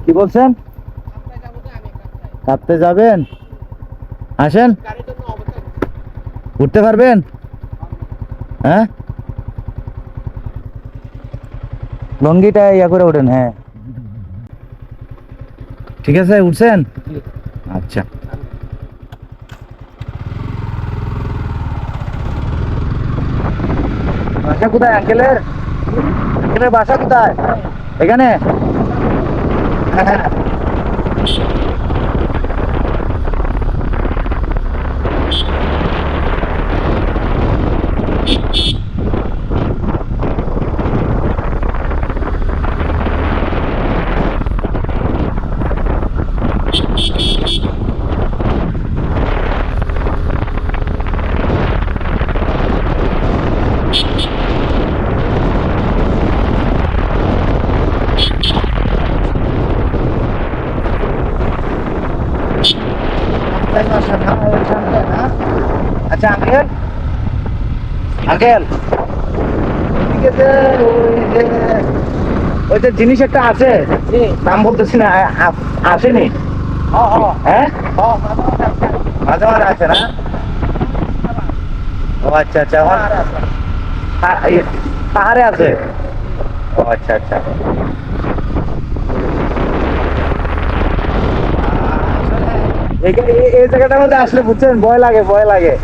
কি বলছেন? কাঁদতে যাবেন? আসেন, উঠতে পারবেন? হ্যাঁ, লঙ্গিটা ইয়া করে ওঠেন। হ্যাঁ, ঠিক আছে, উঠছেন? আচ্ছা, বাসা কোথায় আঙ্কেলের? আঙ্কেলের বাসা কোথায়? এখানে? আচ্ছা আঙ্কেল, আঙ্কেল ঠিক আছে, ওই যে জিনিস একটা আছে, নাম বলতেছি না, আসেনি? হ্যাঁ, মাঝে মাঝে আছে না? ও আচ্ছা আচ্ছা, পাহাড়ে আছে। ও আচ্ছা আচ্ছা, এই জায়গাটার মধ্যে আসলে বুঝছেন, ভয় লাগে, ভয় লাগে।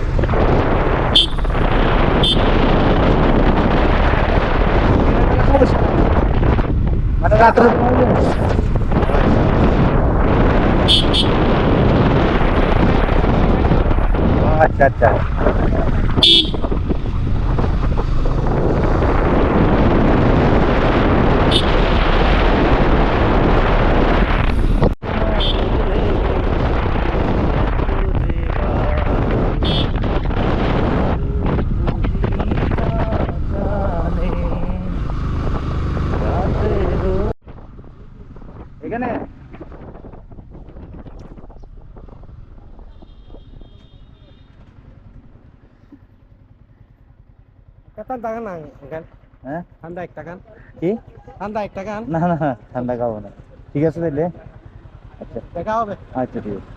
মানে রাত্রে আচ্ছা আচ্ছা, এখানে টাকা না গান। হ্যাঁ, ঠান্ডা একটা গান। কি? ঠান্ডা একটা গান। না না, ঠান্ডা খাবো না। ঠিক আছে তাইলে, আচ্ছা দেখা হবে। আচ্ছা, ঠিক আছে।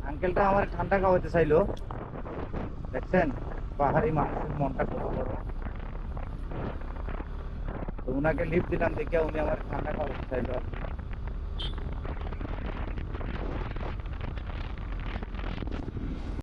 আঙ্কেলটা আমার ঠান্ডা খাওয়াতে চাইলো, দেখছেন পাহাড়ি মানুষের মনটা কত বড়। তো উনাকে লিফট দিলাম, দেখে উনি আমার ঠান্ডা খাওয়াতে চাইলো।